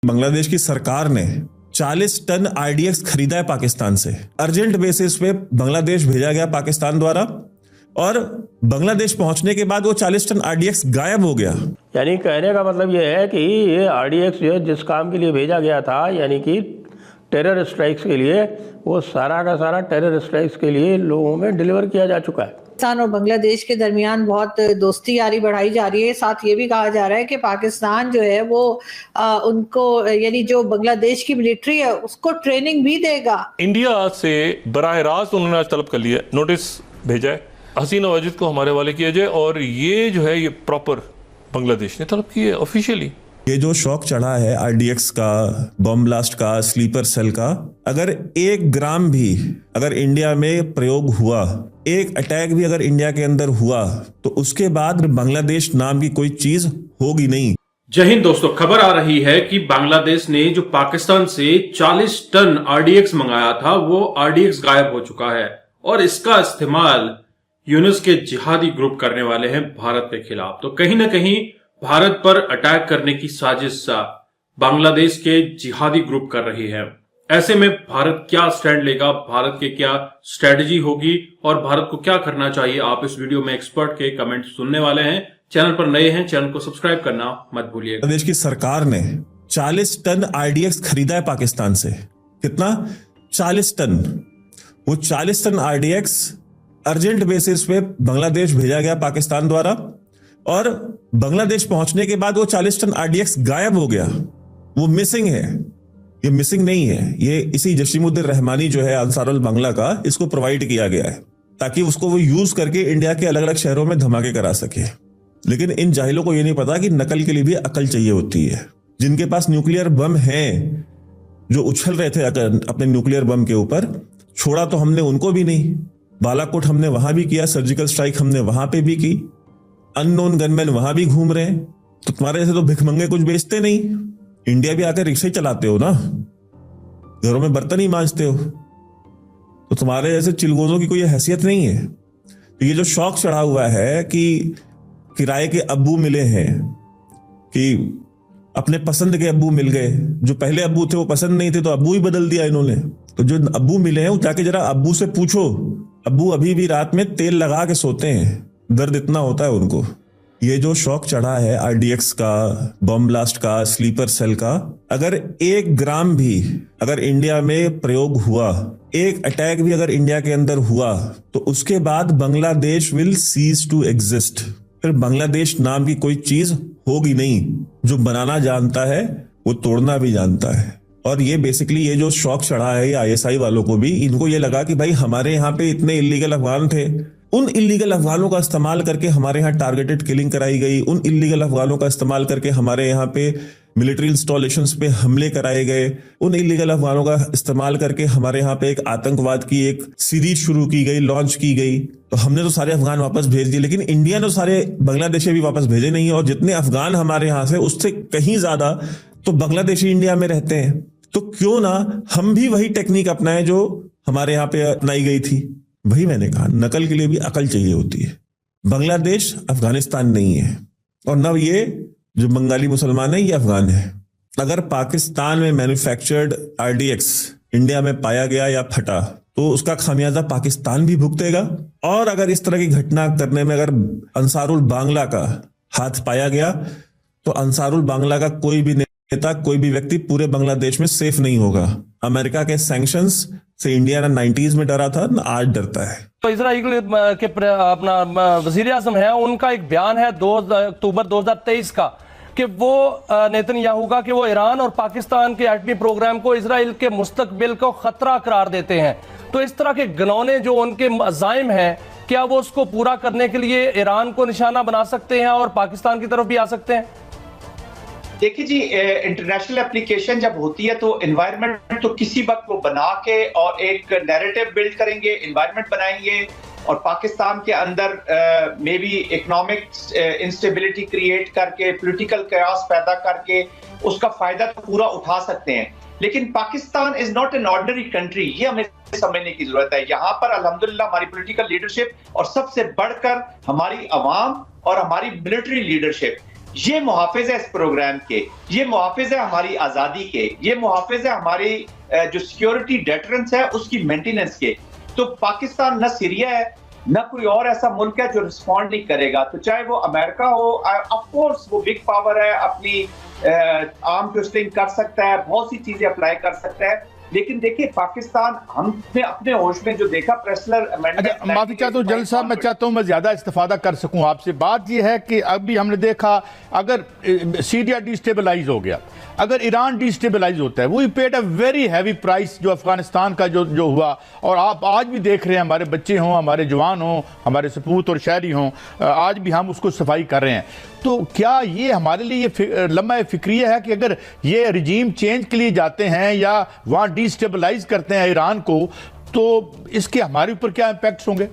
बांग्लादेश की सरकार ने 40 टन आरडीएक्स खरीदा है पाकिस्तान से। अर्जेंट बेसिस पे बांग्लादेश भेजा गया पाकिस्तान द्वारा और बांग्लादेश पहुंचने के बाद वो 40 टन आरडीएक्स गायब हो गया। यानी कहने का मतलब ये है कि ये आरडीएक्स जो है जिस काम के लिए भेजा गया था, यानी कि टेरर स्ट्राइक्स के लिए, वो सारा का सारा टेरर स्ट्राइक्स के लिए लोगों में डिलीवर किया जा चुका है। पाकिस्तान और बांग्लादेश के दरमियान बहुत दोस्ती यारी बढ़ाई जा रही है। साथ ये भी कहा जा रहा है कि पाकिस्तान जो है वो उनको, यानी जो बांग्लादेश की मिलिट्री है उसको ट्रेनिंग भी देगा। इंडिया से बराह रास्त उन्होंने आज तलब कर लिया, नोटिस भेजा है हसीना वाजिद को हमारे हवाले किया जाए, और ये जो है ये प्रॉपर बांग्लादेश ने तलब की है ऑफिशियली। ये जो शौक चढ़ा है आरडीएक्स का, बॉम्ब ब्लास्ट का, स्लीपर सेल का, अगर 1 ग्राम भी अगर इंडिया में प्रयोग हुआ, एक अटैक भी अगर इंडिया के अंदर हुआ, तो उसके बाद बांग्लादेश नाम की कोई चीज होगी नहीं। जय हिंद दोस्तों, खबर आ रही है कि बांग्लादेश ने जो पाकिस्तान से 40 टन आरडीएक्स मंगाया था, वो आरडीएक्स गायब हो चुका है और इसका इस्तेमाल यूनुस के जिहादी ग्रुप करने वाले हैं भारत के खिलाफ। तो कहीं ना कहीं भारत पर अटैक करने की साजिश बांग्लादेश के जिहादी ग्रुप कर रही है। ऐसे में भारत क्या स्टैंड लेगा, भारत की क्या स्ट्रेटजी होगी और भारत को क्या करना चाहिए, आप इस वीडियो में एक्सपर्ट के कमेंट सुनने वाले हैं। चैनल पर नए हैं, चैनल को सब्सक्राइब करना मत भूलिएगा। बांग्लादेश की सरकार ने 40 टन आरडीएक्स खरीदा है पाकिस्तान से। कितना? 40 टन। वो 40 टन आरडीएक्स अर्जेंट बेसिस पे बांग्लादेश भेजा गया पाकिस्तान द्वारा और बांग्लादेश पहुंचने के बाद वो 40 टन आरडीएक्स गायब हो गया। वो मिसिंग है। ये मिसिंग नहीं है, ये इसी जसीमुद्दीन रहमानी जो है अंसारुल बांग्ला का, इसको प्रोवाइड किया गया है ताकि उसको वो यूज करके इंडिया के अलग अलग शहरों में धमाके करा सके। लेकिन इन जाहिलों को ये नहीं पता कि नकल के लिए भी अकल चाहिए होती है। जिनके पास न्यूक्लियर बम है, जो उछल रहे थे अपने न्यूक्लियर बम के ऊपर, छोड़ा तो हमने उनको भी नहीं। बालाकोट हमने वहां भी किया, सर्जिकल स्ट्राइक हमने वहां पे भी की, अननोन गनमैन वहां भी घूम रहे हैं। तो तुम्हारे जैसे तो भिखमंगे कुछ बेचते नहीं, इंडिया भी आकर रिक्शे चलाते हो ना, घरों में बर्तन ही मांजते हो, तो तुम्हारे जैसे चिलगोजों की कोई हैसियत नहीं है। तो ये जो शौक चढ़ा हुआ है कि किराए के अब्बू मिले हैं, कि अपने पसंद के अब्बू मिल गए, जो पहले अब्बू थे वो पसंद नहीं थे तो अब्बू ही बदल दिया इन्होंने। तो जो अब्बू मिले हैं वो जाके जरा अब्बू से पूछो, अब्बू अभी भी रात में तेल लगा के सोते हैं, दर्द इतना होता है उनको। ये जो शौक चढ़ा है आरडीएक्स का, बॉम्ब ब्लास्ट का, स्लीपर सेल का, अगर 1 ग्राम भी अगर इंडिया में प्रयोग हुआ, एक अटैक भी अगर इंडिया के अंदर हुआ, तो उसके बाद Bangladesh will cease to exist. फिर बांग्लादेश नाम की कोई चीज होगी नहीं। जो बनाना जानता है वो तोड़ना भी जानता है। और ये बेसिकली ये जो शौक चढ़ा है आईएसआई वालों को भी, इनको ये लगा कि भाई हमारे यहाँ पे इतने इलीगल अफगान थे, उन इलीगल अफगानों का इस्तेमाल करके हमारे यहाँ टारगेटेड किलिंग कराई गई, उन इलीगल अफगानों का इस्तेमाल करके हमारे यहाँ पे मिलिट्री इंस्टॉलेशंस पे हमले कराए गए, उन इलीगल अफगानों का इस्तेमाल करके हमारे यहाँ पे एक आतंकवाद की एक सीरीज शुरू की गई, लॉन्च की गई। तो हमने तो सारे अफगान वापस भेज दिए, लेकिन इंडिया ने सारे बांग्लादेशी भी वापस भेजे नहीं है। और जितने अफगान हमारे यहाँ से, उससे कहीं ज्यादा तो बांग्लादेशी इंडिया में रहते हैं। तो क्यों ना हम भी वही टेक्निक अपनाएं जो हमारे यहाँ पे अपनाई गई थी। वही मैंने कहा, नकल के लिए भी अकल चाहिए होती है। बांग्लादेश अफगानिस्तान नहीं है, और न ये जो बंगाली मुसलमान है ये अफगान है। अगर पाकिस्तान में मैन्युफैक्चर्ड आरडीएक्स इंडिया में पाया गया या फटा, तो उसका खामियाजा पाकिस्तान भी भुगतेगा। और अगर इस तरह की घटना करने में अगर अंसारुल बांग्ला का हाथ पाया गया, तो अंसारुल बांग्ला का कोई भी नेता, कोई भी व्यक्ति पूरे बांग्लादेश में सेफ नहीं होगा। अमेरिका के सैंक्शंस से इंडिया ना 90s में डरा था, ना आज डरता है। तो इजराइल के अपना वजीर आजम है, उनका एक बयान है 2 अक्टूबर 2023 का, कि वो नेतन्याहू का, कि वो ईरान और पाकिस्तान के एटमी प्रोग्राम को इजराइल के मुस्तकबिल को खतरा करार देते हैं। तो इस तरह के घिनौने जो उनके अज़ाइम हैं, क्या वो उसको पूरा करने के लिए ईरान को निशाना बना सकते हैं और पाकिस्तान की तरफ भी आ सकते हैं? देखिए जी, इंटरनेशनल एप्लीकेशन जब होती है तो एनवायरनमेंट तो किसी वक्त वो बना के और एक नैरेटिव बिल्ड करेंगे, एनवायरनमेंट बनाएंगे और पाकिस्तान के अंदर may be economic instability create करके, पॉलिटिकल chaos पैदा करके उसका फायदा तो पूरा उठा सकते हैं। लेकिन Pakistan is not an ordinary country, ये हमें समझने की जरूरत है। यहाँ पर अल्हम्दुलिल्लाह हमारी पॉलिटिकल लीडरशिप और सबसे बढ़कर हमारी अवाम और हमारी मिलिट्री लीडरशिप ये मुहाफिज है इस प्रोग्राम के, ये मुहाफिज है हमारी आजादी के, ये मुहाफिज है हमारी जो सिक्योरिटी डेटरेंस है उसकी मेंटेनेंस के। तो पाकिस्तान न सीरिया है न कोई और ऐसा मुल्क है जो रिस्पॉन्ड नहीं करेगा। तो चाहे वो अमेरिका हो, ऑफ कोर्स वो बिग पावर है, अपनी आर्म ट्विस्टिंग कर सकता है, बहुत सी चीजें अप्लाई कर सकता है, लेकिन देखिए पाकिस्तान हमने अपने होश में जो देखा प्रेसलर अमेंडमेंट। माफी चाहता हूँ जल साहब, मैं चाहता हूँ मैं ज्यादा इस्तेफादा कर सकूँ आपसे। बात यह है कि अभी हमने देखा अगर सीरिया डिस्टेबलाइज हो गया, अगर ईरान डिस्टेबलाइज होता है, वो paid a very heavy price जो अफगानिस्तान का जो हुआ। और आप आज भी देख रहे हैं, हमारे बच्चे हों, हमारे जवान हों, हमारे सपूत और शहरी हों, आज भी हम उसको सफाई कर रहे हैं। तो क्या ये हमारे लिए लम्हा फिक्रिया है कि अगर ये रिजीम चेंज के लिए जाते हैं या वहाँ डिस्टेबलाइज करते हैं ईरान को, तो इसके हमारे ऊपर क्या इम्पैक्ट्स होंगे?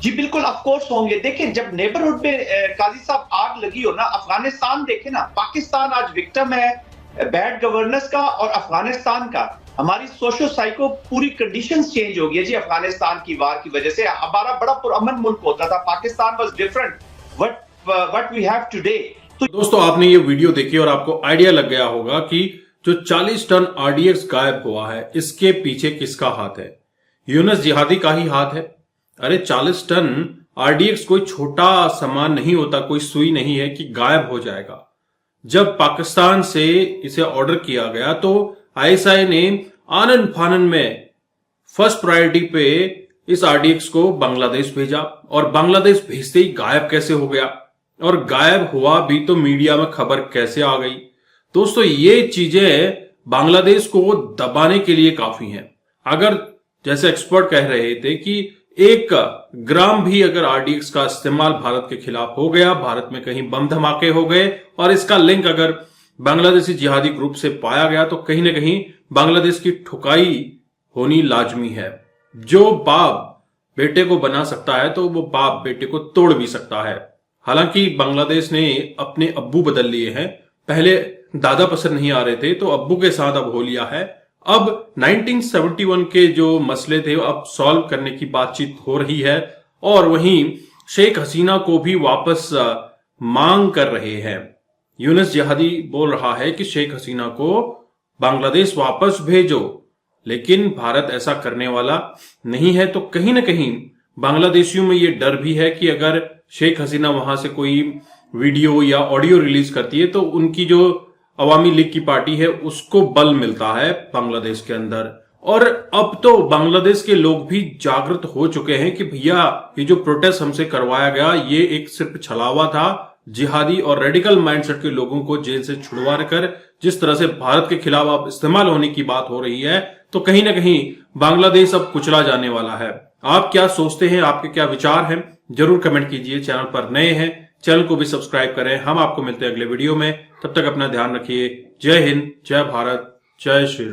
जी बिल्कुल ऑफ कोर्स होंगे। देखिए जब नेबरहुड में काजी साहब आग लगी हो ना, अफगानिस्तान देखे ना, पाकिस्तान आज विक्टिम है बैड गवर्नेंस का और अफगानिस्तान का। हमारी सोशो साइको पूरी कंडीशंस चेंज हो गई है जी अफगानिस्तान की वार की वजह से। हमारा बड़ा पुरअमन मुल्क होता था, Pakistan was different what we have today. तो दोस्तों आपने ये वीडियो देखी और आपको आइडिया लग गया होगा कि जो 40 टन आरडीएक्स गायब हुआ है, इसके पीछे किसका हाथ है? यूनुस जिहादी का ही हाथ है। अरे 40 टन आरडीएक्स कोई छोटा सामान नहीं होता, कोई सुई नहीं है कि गायब हो जाएगा। जब पाकिस्तान से इसे ऑर्डर किया गया तो आईएसआई ने आनन फानन में फर्स्ट प्रायोरिटी पे इस आरडीएक्स को बांग्लादेश भेजा, और बांग्लादेश भेजते ही गायब कैसे हो गया, और गायब हुआ भी तो मीडिया में खबर कैसे आ गई? दोस्तों ये चीजें बांग्लादेश को दबाने के लिए काफी हैं। अगर जैसे एक्सपर्ट कह रहे थे कि 1 ग्राम भी अगर आरडीएक्स का इस्तेमाल भारत के खिलाफ हो गया, भारत में कहीं बम धमाके हो गए और इसका लिंक अगर बांग्लादेशी जिहादी ग्रुप से पाया गया, तो कहीं ना कहीं बांग्लादेश की ठुकाई होनी लाजमी है। जो बाप बेटे को बना सकता है तो वो बाप बेटे को तोड़ भी सकता है। हालांकि बांग्लादेश ने अपने अब्बू बदल लिए हैं, पहले दादा पसंद नहीं आ रहे थे तो अब्बू के साथ अब हो लिया है। अब 1971 के जो मसले थे अब सॉल्व करने की बातचीत हो रही है, और वहीं शेख हसीना को भी वापस मांग कर रहे हैं। यूनुस जिहादी बोल रहा है कि शेख हसीना को बांग्लादेश वापस भेजो, लेकिन भारत ऐसा करने वाला नहीं है। तो कहीं ना कहीं बांग्लादेशियों में ये डर भी है कि अगर शेख हसीना वहां से कोई वीडियो या ऑडियो रिलीज करती है तो उनकी जो अवामी लीग की पार्टी है उसको बल मिलता है बांग्लादेश के अंदर। और अब तो बांग्लादेश के लोग भी जागृत हो चुके हैं कि भैया ये जो प्रोटेस्ट हमसे करवाया गया ये एक सिर्फ छलावा था। जिहादी और रेडिकल माइंडसेट के लोगों को जेल से छुड़वा कर जिस तरह से भारत के खिलाफ अब इस्तेमाल होने की बात हो रही है, तो कहीं ना कहीं बांग्लादेश अब कुचला जाने वाला है। आप क्या सोचते हैं, आपके क्या विचार हैं, जरूर कमेंट कीजिए। चैनल पर नए हैं, चैनल को भी सब्सक्राइब करें। हम आपको मिलते हैं अगले वीडियो में, तब तक अपना ध्यान रखिए। जय हिंद, जय भारत, जय श्री राम।